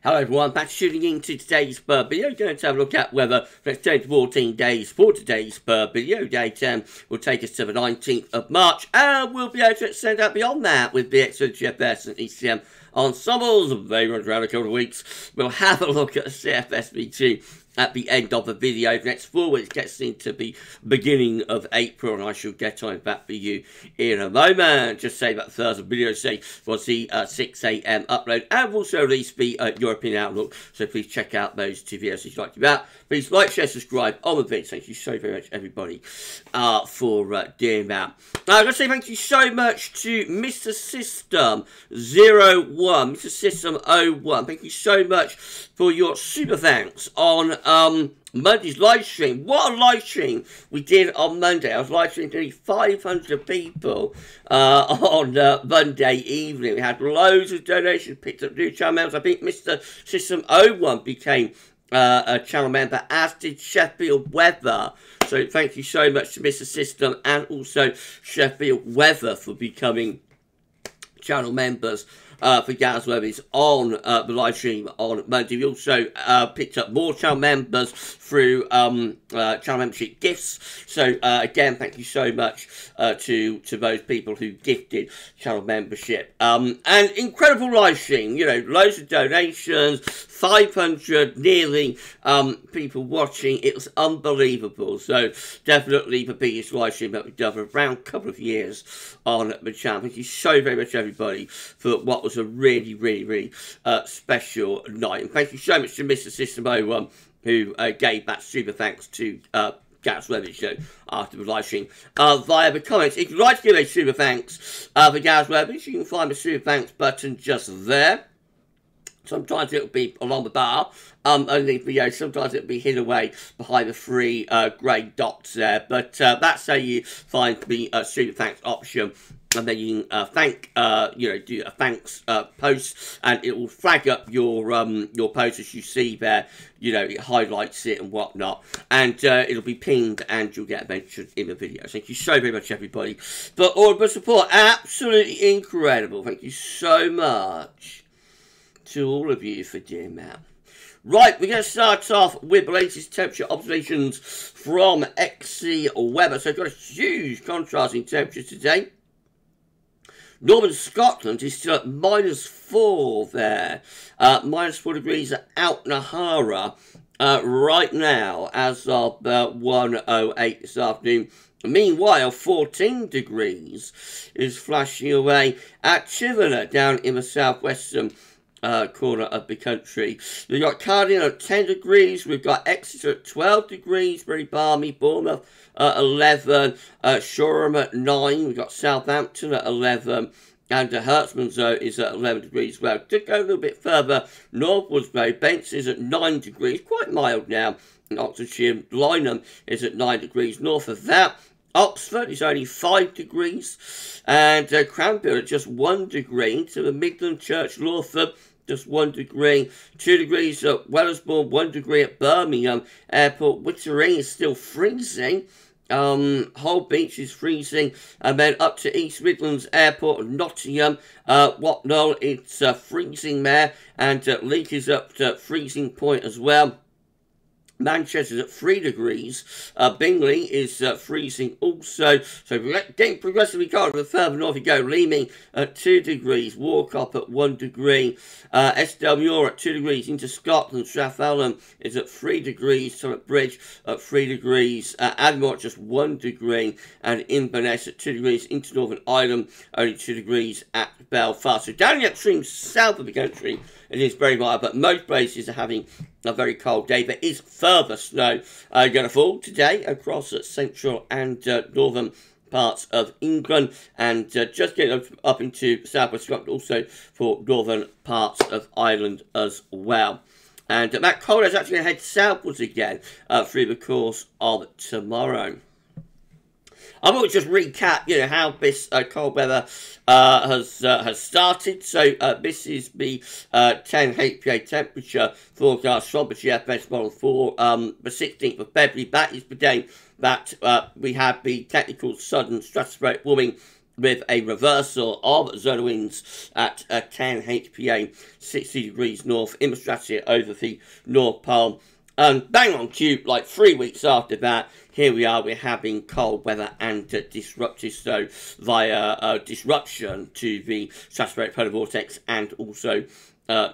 Hello everyone, back to tuning in to today's video. Going to have a look at weather for the next 10 to 14 days for today's video. Day 10 will take us to the 19th of March, and we'll be able to extend out beyond that with the excellent GFS and ECM ensembles. Very much around a couple of weeks. We'll have a look at the CFSV2 at the end of the video. The next 4 weeks gets into the beginning of April, and I shall get on that for you in a moment. Just say that the Thursday video today was the 6 AM upload, and also release the European Outlook, so please check out those 2 videos if you'd like to do that. Please like, share, subscribe on the video. Thank you so very much, everybody, for doing that. I've got to say thank you so much to Mr. System 01, Mr. System 01. Thank you so much for your super thanks on Monday's live stream. What a live stream we did on Monday. I was live streaming to nearly 500 people on Monday evening. We had loads of donations, picked up new channel members. I think Mr. System 01 became a channel member, as did Sheffield Weather. So thank you so much to Mr. System and also Sheffield Weather for becoming channel members for GavsWeatherVids on the live stream on Monday. We also picked up more channel members through channel membership gifts. So again, thank you so much to those people who gifted channel membership. And incredible live stream, you know, loads of donations, 500 nearly people watching. It was unbelievable. So definitely the biggest live stream that we've done for around a couple of years on the channel. Thank you so very much, everybody, for what was a really special night. And thank you so much to Mr. System 01 who gave that super thanks to GavsWeatherVids show after the live stream via the comments. If you'd like to give a super thanks for GavsWeatherVids, you can find the super thanks button just there. Sometimes it'll be along the bar underneath the video. Sometimes it'll be hidden away behind the 3 grey dots there. But that's how you find the super thanks option. And then you can thank, do a thanks post, and it will flag up your post as you see there. You know, it highlights it and whatnot, and it'll be pinged, and you'll get mentioned in the video. Thank you so very much, everybody, for all of the support. Absolutely incredible. Thank you so much to all of you for doing that. Right, we're going to start off with the latest temperature observations from XC Weather. So I've got a huge contrast in temperature today. Northern Scotland is still at -4 there. -4 degrees at Altnahara right now as of 1:08 this afternoon. Meanwhile, 14 degrees is flashing away at Chivenna down in the southwestern corner of the country. We've got Cardigan at 10 degrees. We've got Exeter at 12 degrees, very balmy. Bournemouth at 11. Shoreham at 9. We've got Southampton at 11. And Hertsman's is at 11 degrees as well. To go a little bit further northwards, though, Bents is at 9 degrees, quite mild now in Oxfordshire. Lynham is at 9 degrees. North of that, Oxford is only 5 degrees. And Cranfield at just 1 degree. To the Midland, Church Lawford, just 1 degree. 2 degrees at Wellersbourne, 1 degree at Birmingham Airport. Wittering is still freezing. Hull Beach is freezing, and then up to East Midlands Airport, Nottingham, Watnall, it's freezing there, and Leek is up to freezing point as well. Manchester's at 3 degrees. Bingley is freezing also. So getting progressively colder the further north you go. Leeming at 2 degrees. Warcop at 1 degree. Esdelmuir at 2 degrees into Scotland. Strathallan is at 3 degrees. Summit Bridge at 3 degrees. Admore at just 1 degree. And Inverness at 2 degrees into Northern Ireland. Only 2 degrees at Belfast. So down in the extreme south of the country, it is very mild, but most places are having a very cold day. There is further snow going to fall today across central and northern parts of England, and just getting up into southwest Scotland, also for northern parts of Ireland as well. And that cold is actually going to head southwards again through the course of tomorrow. I want to just recap, you know, how this cold weather has started. So this is the 10 HPA temperature forecast from the GFS model for the 16th of February. That is the day that we had the technical sudden stratospheric warming with a reversal of zone winds at 10 HPA, 60 degrees north in the stratosphere over the North Pole. And bang on cue, like 3 weeks after that, here we are, we're having cold weather and disruptive snow via disruption to the stratospheric polar vortex and also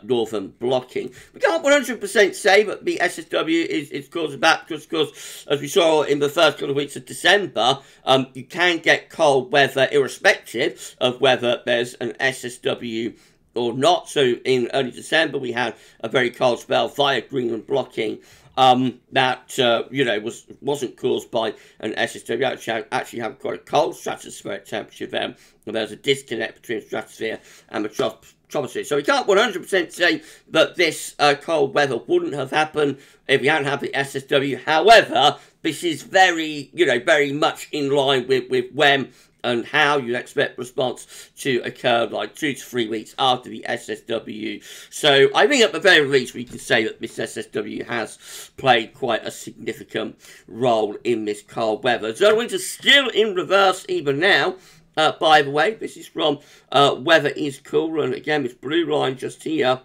northern blocking. We can't 100% say that the SSW is causing that because, as we saw in the first couple of weeks of December, you can get cold weather irrespective of whether there's an SSW or not. So in early December, we had a very cold spell via Greenland blocking that you know wasn't caused by an SSW. Actually had quite a cold stratospheric temperature there. And there's a disconnect between the stratosphere and the troposphere. So we can't 100% say that this cold weather wouldn't have happened if we hadn't had the SSW. However, this is very, you know, very much in line with when and how you'd expect response to occur like 2 to 3 weeks after the SSW. So I think at the very least we can say that this SSW has played quite a significant role in this cold weather. Zone winds are still in reverse even now. By the way, this is from Weather is Cool, and again this blue line just here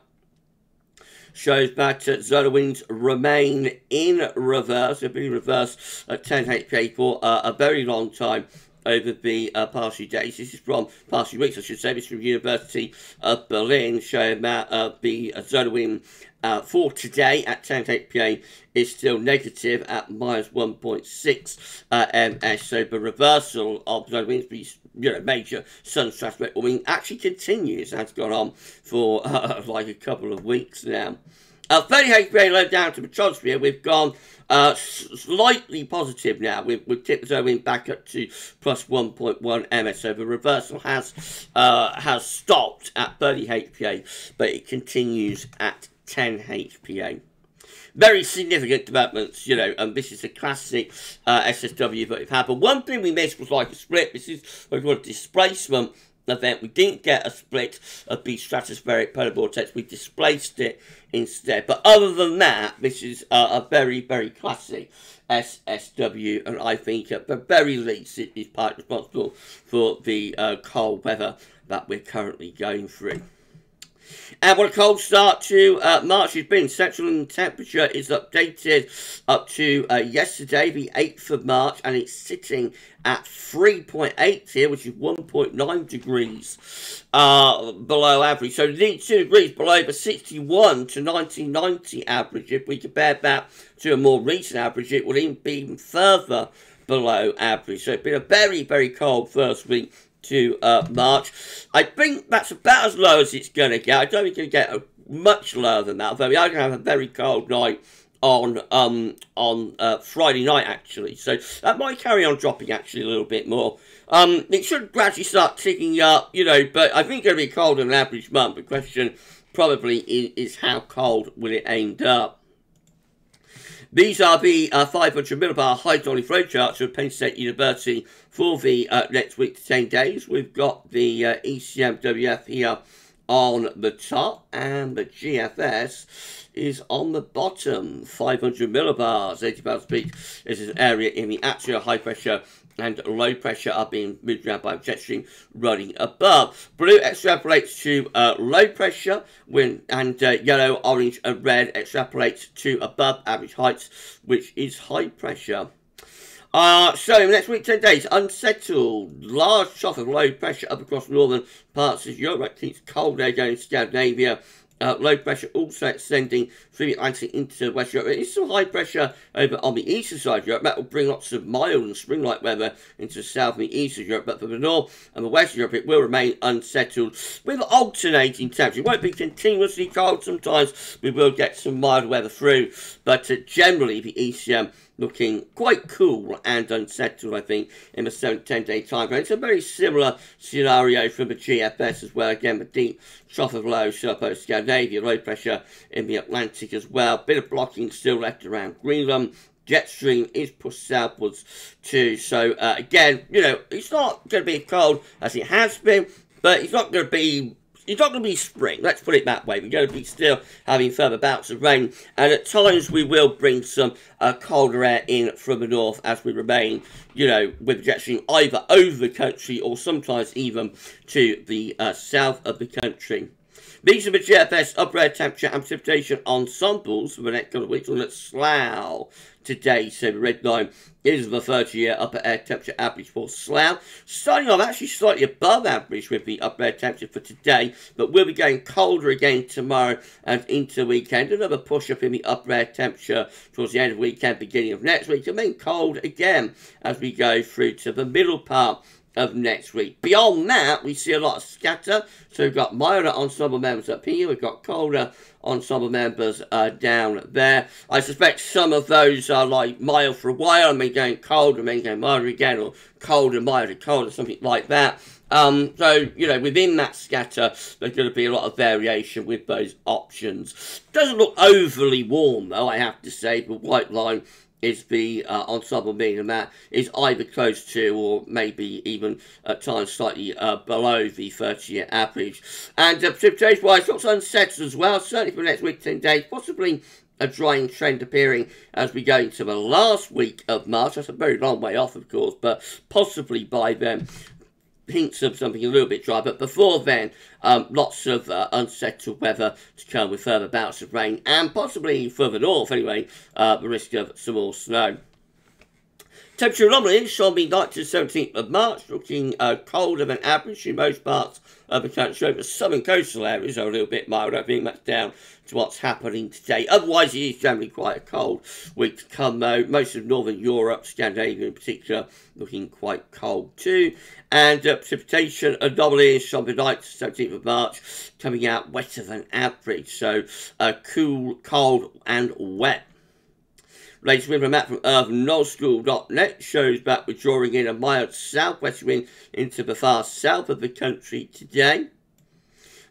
shows that zone winds remain in reverse. They've been in reverse at 10 HPA for a very long time over the past few days. This is from past few weeks, I should say. This is from University of Berlin, showing that the zone wind for today at 10 HPA is still negative at minus 1.6 ms. So the reversal of zone winds, you know, major sun stratospheric warming actually continues. That's gone on for like a couple of weeks now. 30 HPA low down to the troposphere, we've gone slightly positive now. We've tipped the zone wind back up to plus 1.1 ms. So the reversal has stopped at 30 HPA, but it continues at 10 HPA. Very significant developments, you know, and this is a classic SSW that we've had. But one thing we missed was like a split. This is what we call a displacement event. We didn't get a split of the stratospheric polar vortex. We displaced it instead. But other than that, this is a very, very classic SSW, and I think at the very least it is partly responsible for the cold weather that we're currently going through. And what a cold start to March has been. Central temperature is updated up to yesterday, the 8th of March, and it's sitting at 3.8 here, which is 1.9 degrees below average. So 2 degrees below the 61 to 1990 average. If we compare that to a more recent average, it would even be even further below average. So it's been a very, very cold first week to March. I think that's about as low as it's going to get. I don't think it's going to get much lower than that, although we are going to have a very cold night on Friday night, actually. So that might carry on dropping, actually, a little bit more. It should gradually start ticking up, you know, but I think it's going to be colder than an average month. The question probably is how cold will it end up? These are the 500 millibar hydraulic flow charts from Penn State University for the next week to 10 days. We've got the ECM WF here on the top, and the GFS is on the bottom. 500 millibars, 80 bars peak. This is an area in the atmosphere. High pressure and low pressure are being moved around by a jet stream running above. Blue extrapolates to low pressure, and yellow, orange and red extrapolates to above average heights, which is high pressure. So next week, 10 days, unsettled, large trough of low pressure up across northern parts of Europe. That keeps cold air going to Scandinavia. Low pressure also extending through the Atlantic into West Europe. There is some high pressure over on the eastern side of Europe. That will bring lots of mild and spring-like weather into the south and the east of Europe. But for the north and the west of Europe, it will remain unsettled with alternating temperatures. It won't be continuously cold. Sometimes we will get some mild weather through. But generally, the ECM looking quite cool and unsettled, I think, in the 7 to 10 day time frame. It's a very similar scenario from the GFS as well. Again, the deep trough of low supposed Scandinavia, low pressure in the Atlantic as well. Bit of blocking still left around Greenland. Jet stream is pushed southwards too. So again, you know, it's not going to be as cold as it has been, but it's not going to be, it's not going to be spring, let's put it that way. We're going to be still having further bouts of rain, and at times we will bring some colder air in from the north as we remain, you know, with projection either over the country or sometimes even to the south of the country. These are the GFS upper air temperature and precipitation ensembles for the next couple of weeks. We'll look at Slough today. So the red line is the 30-year upper air temperature average for Slough. Starting off actually slightly above average with the upper air temperature for today, but we'll be going colder again tomorrow and into the weekend. Another push up in the upper air temperature towards the end of the weekend, beginning of next week, and then cold again as we go through to the middle part of next week. Beyond that, we see a lot of scatter. So we've got milder ensemble members up here. We've got colder ensemble members down there. I suspect some of those are like mild for a while and then going cold and then going milder again, or colder, milder, colder, something like that. So, you know, within that scatter, there's going to be a lot of variation with those options. Doesn't look overly warm, though, I have to say. The white line is the ensemble mean, that is either close to or maybe even at times slightly below the 30-year average. And precipitation-wise, looks unsettled as well, certainly for the next week, 10 days, possibly a drying trend appearing as we go into the last week of March. That's a very long way off, of course, but possibly by then, hints of something a little bit dry, but before then, lots of unsettled weather to come with further bouts of rain, and possibly further north anyway, the risk of some more snow. Temperature anomalies on the 9th to 17th of March, looking colder than average in most parts of the country. Over southern coastal areas are a little bit milder. I think that's down to what's happening today. Otherwise, it is generally quite a cold week to come, though. Most of Northern Europe, Scandinavia in particular, looking quite cold too. And precipitation anomalies on the 9th to 17th of March, coming out wetter than average. So cool, cold and wet. Latest wind map from earthnullschool.net shows that we're drawing in a mild southwest wind into the far south of the country today.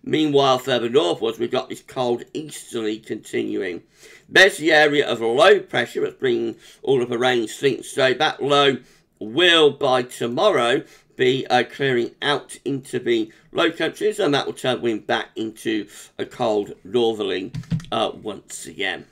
Meanwhile, further northwards, we've got this cold easterly continuing. There's the area of low pressure that's bringing all of the rain, sleet and snow. That low will, by tomorrow, be clearing out into the low countries, and that will turn wind back into a cold northerly once again.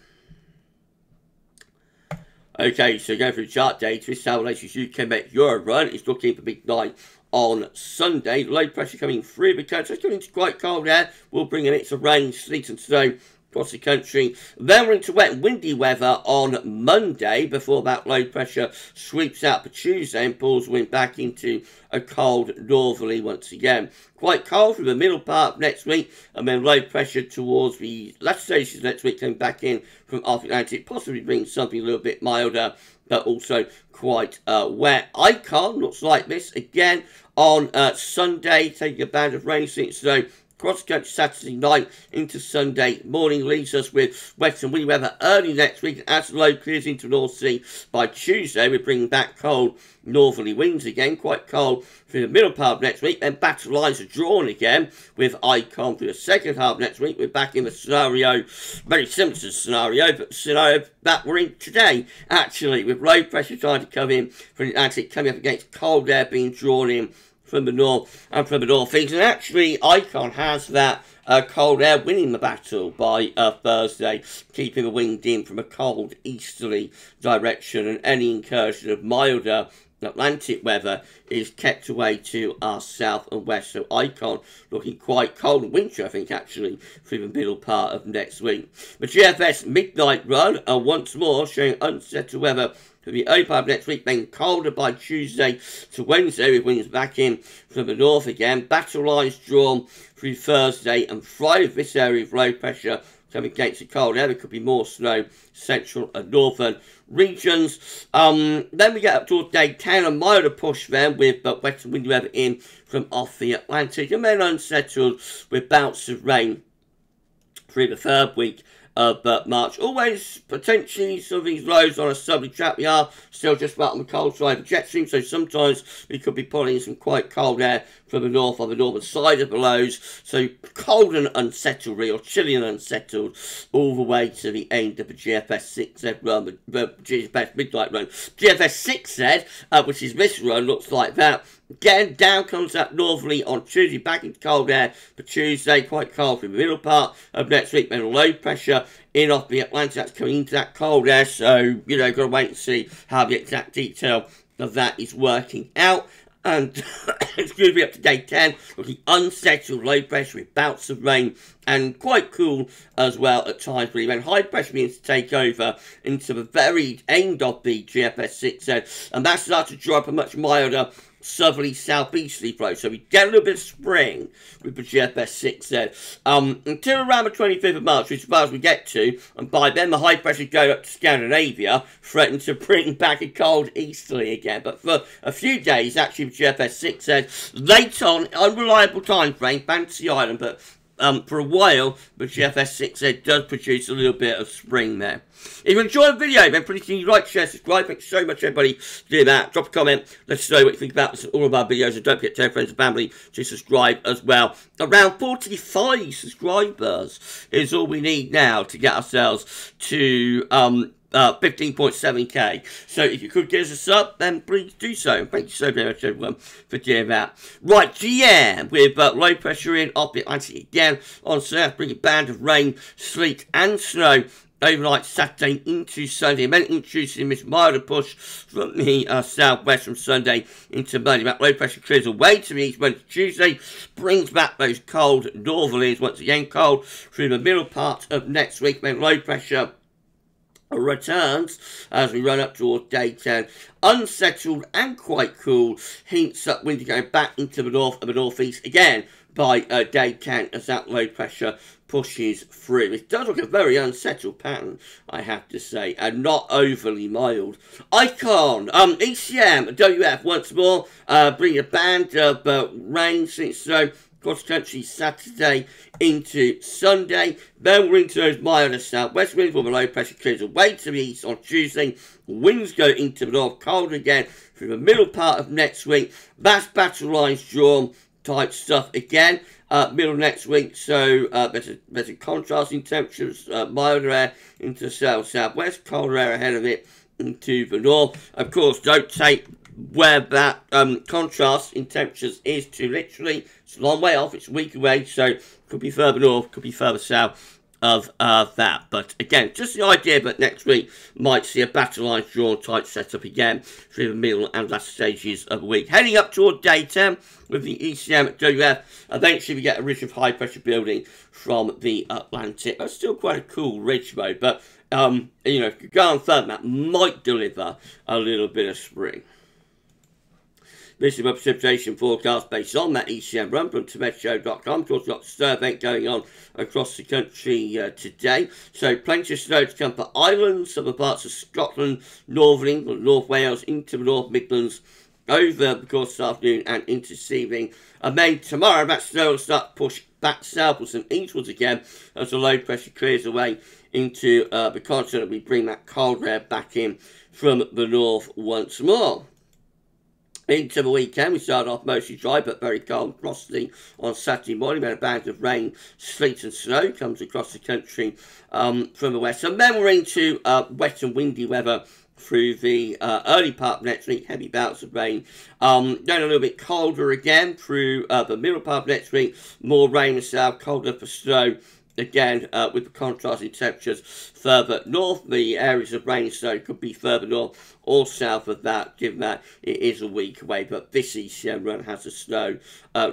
Okay, so going through chart data, this South Relations UK Met Euro run is looking for big night on Sunday. Low pressure coming through the country. It's coming to quite cold air. We'll bring a mix of rain, sleet and snow across the country. Then we're into wet and windy weather on Monday before that low pressure sweeps out for Tuesday and pulls wind back into a cold northerly once again. Quite cold for the middle part of next week, and then low pressure towards the latter stations next week coming back in from off Atlantic, possibly bring something a little bit milder, but also quite wet. Icon looks like this again on Sunday, taking a band of rain, sleet and snow across the country Saturday night into Sunday morning, leaves us with wet and windy weather early next week. And as the low clears into the North Sea by Tuesday, we're bringing back cold northerly winds again, quite cold through the middle part of next week. Then battle lines are drawn again with Icon through the second half next week. We're back in the scenario, very similar to the scenario, but the scenario that we're in today, actually, with low pressure trying to come in from the Atlantic, coming up against cold air being drawn in from the north and from the northeast. And actually, Icon has that cold air winning the battle by Thursday, keeping the wind in from a cold easterly direction, and any incursion of milder Atlantic weather is kept away to our south and west. So Icon looking quite cold and wintry, I think, actually, through the middle part of next week. The GFS midnight run once more showing unsettled weather for the early part of next week, then colder by Tuesday to Wednesday with winds back in from the north again. Battle lines drawn through Thursday and Friday. This area of low pressure coming against the cold air. There could be more snow central and northern regions. Then we get up towards day 10, a milder push then with wet and windy weather in from off the Atlantic, and then unsettled with bouts of rain through the third week of March. Always potentially some of these lows on a southerly track. We are still just about on the cold side of the jet stream, so sometimes we could be pulling some quite cold air from the north on the northern side of the lows. So cold and unsettled, or chilly and unsettled, all the way to the end of the GFS 6Z run, the GFS midnight run. GFS 6Z, which is this run, looks like that. Again, down comes that northerly on Tuesday, back into cold air for Tuesday, quite cold for the middle part of next week, then low pressure in off the Atlantic, that's coming into that cold air, so, you know, got to wait and see how the exact detail of that is working out. And it's going to be up to day 10, looking unsettled, low pressure with bouts of rain, and quite cool as well at times, really, when high pressure begins to take over into the very end of the GFS 6Z, and that starts to draw up a much milder southerly southeasterly flow, so we get a little bit of spring with the GFS 6Z until around the 25th of March, which is as far as we get to, and by then the high pressure going up to Scandinavia, threatening to bring back a cold easterly again. But for a few days, actually, the GFS 6Z late on, unreliable time frame, Fantasy Island, but for a while, the GFS 6Z does produce a little bit of spring there. If you enjoyed the video, then please like, share, subscribe. Thanks so much, everybody, for doing that. Drop a comment. Let us know what you think about all of our videos. And don't forget to tell friends and family to subscribe as well. Around 45 subscribers is all we need now to get ourselves to 15.7k. So if you could give us a sub, then please do so. Thank you so very much, everyone, for doing that. Right, GM with low pressure in off the Atlantic again on South, bringing a band of rain, sleet, and snow overnight Saturday into Sunday, and then introducing this milder push from the southwest from Sunday into Monday. That low pressure clears away to the east Monday, Tuesday, brings back those cold northerlies, once again cold through the middle part of next week, then low pressure returns as we run up towards day 10. Unsettled and quite cool, hints up windy going back into the north and the northeast again by day 10 as that low pressure pushes through. It does look a very unsettled pattern, I have to say, and not overly mild. Icon, ECM, WF once more, bringing a band of rain since across the country Saturday into Sunday. Then we're into those milder southwest winds, where the low pressure clears away to the east on Tuesday. Winds go into the north, cold again through the middle part of next week. That's battle lines drawn type stuff again. Middle of next week, so better contrast in temperatures, milder air into the southwest, colder air ahead of it into the north. Of course, don't take where that contrast in temperatures is too literally. It's a long way off, it's a week away, so could be further north, could be further south of that. But again, just the idea that next week might see a battle lines drawn type setup again through the middle and last stages of the week. Heading up toward day 10 with the ECM at WF. Eventually we get a ridge of high pressure building from the Atlantic. That's still quite a cool ridge mode, but you know, if you go on firm, that might deliver a little bit of spring. This is my precipitation forecast based on that ECM run from TometoShow.com. Of course, we've got the snow event going on across the country today. So, plenty of snow to come for Ireland, southern parts of Scotland, Northern England, North Wales, into the North Midlands, over the course this afternoon and into this evening. And then tomorrow, that snow will start to push back southwards and eastwards again as the low pressure clears away into the continent. We bring that cold air back in from the north once more. Into the weekend, we started off mostly dry but very cold and frosty on Saturday morning. We had a band of rain, sleet and snow comes across the country from the west. And then we're into wet and windy weather through the early part of next week, heavy bouts of rain. Then a little bit colder again through the middle part of next week. More rain and south, colder for snow. Again, with the contrasting temperatures further north, the areas of rain and snow could be further north or south of that, given that it is a week away. But this ECM run has a snow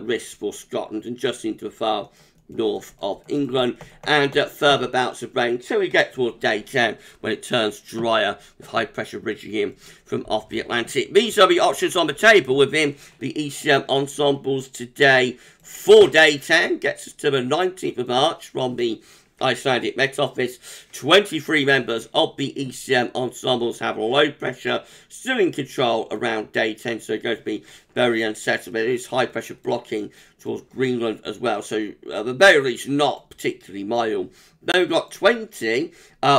risk for Scotland and just into the far north of England, and further bouts of rain till we get towards day 10 when it turns drier with high pressure ridging in from off the Atlantic. These are the options on the table within the ECM ensembles today for day 10. Gets us to the 19th of March from the Icelandic Met Office. 23 members of the ECM ensembles have low pressure still in control around day 10, so it's going to be very unsettled. But it is high pressure blocking towards Greenland as well, so the very least not particularly mild. Then we've got 20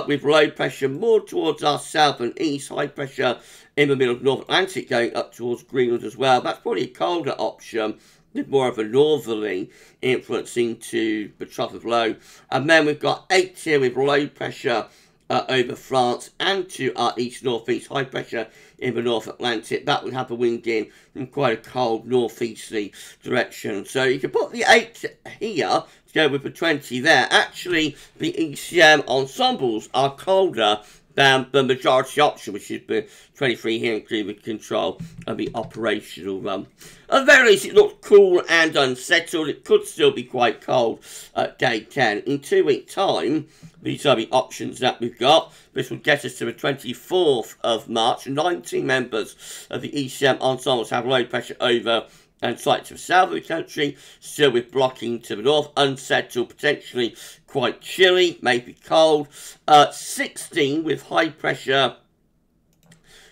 with low pressure more towards our south and east, high pressure in the middle of the North Atlantic going up towards Greenland as well. That's probably a colder option with more of a northerly influence into the trough of low. And then we've got 8 here with low pressure over France, and to our east-northeast, high pressure in the North Atlantic. That would have a wind in from quite a cold northeasterly direction. So you can put the 8 here to go with the 20 there. Actually, the ECM ensembles are colder than the majority option, which is the 23 here, including the control of the operational run. At the very least, it looks cool and unsettled. It could still be quite cold at day 10. In 2 weeks' time, these are the options that we've got. This will get us to the 24th of March. 19 members of the ECM ensembles have low pressure over and slightly to the south of the country, still with blocking to the north, unsettled, potentially quite chilly, maybe cold. 16 with high pressure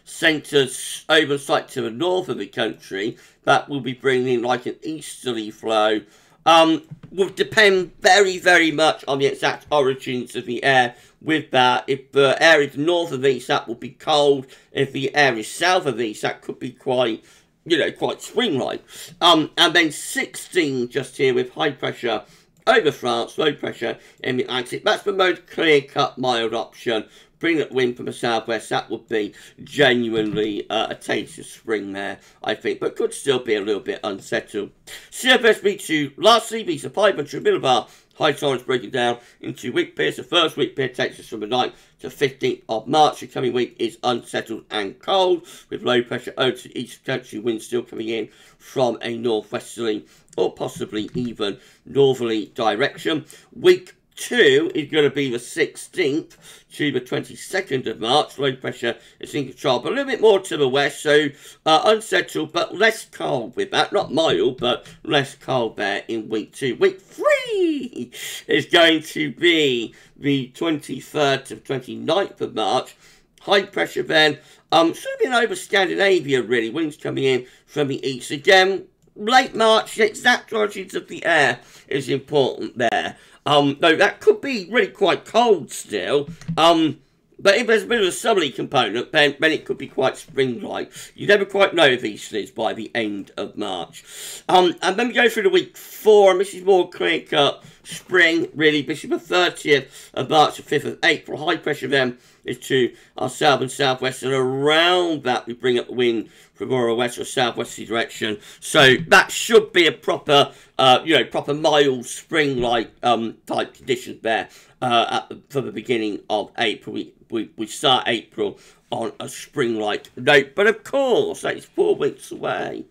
centres over and slightly to the north of the country. That will be bringing like an easterly flow. Will depend very, very much on the exact origins of the air with that. If the air is north of these, that will be cold. If the air is south of these, that could be quite, you know, quite spring-like. And then 16 just here with high pressure over France, low pressure in the Atlantic. That's the most clear-cut, mild option. Bring that wind from the southwest, that would be genuinely a taste of spring there, I think, but could still be a little bit unsettled. CFS 2 lastly, these are 500 millibar high tolerance breaking down into week periods. The first week period takes us from the 9th to 15th of March. The coming week is unsettled and cold, with low pressure over to the east country, wind still coming in from a northwesterly or possibly even northerly direction. Week 2 is going to be the 16th to the 22nd of March. Low pressure is in control, but a little bit more to the west, so unsettled, but less cold with that. Not mild, but less cold there in week 2. Week 3 is going to be the 23rd to 29th of March. High pressure then, should have been over Scandinavia really. Winds coming in from the east. Again, late March, the exact origins of the air is important there. Though that could be really quite cold still. But if there's a bit of a southerly component, then it could be quite spring-like. You never quite know these things by the end of March. And then we go through the week 4, and this is more clear-cut spring, really. This is the 30th of March, the 5th of April. High pressure then is to our south and southwest, and around that we bring up the wind from more a west or southwesterly direction. So that should be a proper, proper mild spring-like type conditions there for the beginning of April. We start April on a spring-like note, but of course that is 4 weeks away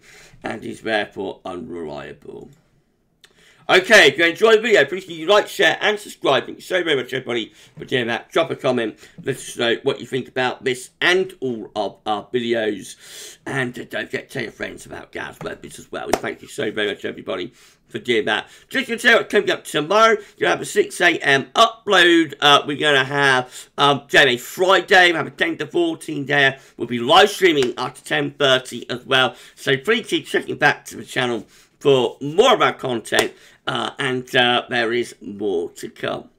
and is therefore unreliable. Okay, if you enjoyed the video, please do like, share, and subscribe. Thank you so very much, everybody, for doing that. Drop a comment. Let us know what you think about this and all of our videos. And don't forget to tell your friends about GavsWeatherVids as well. Thank you so very much, everybody, for doing that. Just to tell you what's coming up tomorrow, you're going to have a 6 AM upload. We're going to have a Friday. We have a 10 to 14 day. We'll be live streaming after 10:30 as well. So please keep checking back to the channel for more of our content. And there is more to come.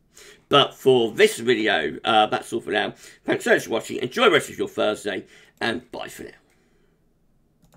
But for this video, that's all for now. Thanks so much for watching. Enjoy the rest of your Thursday, and bye for now.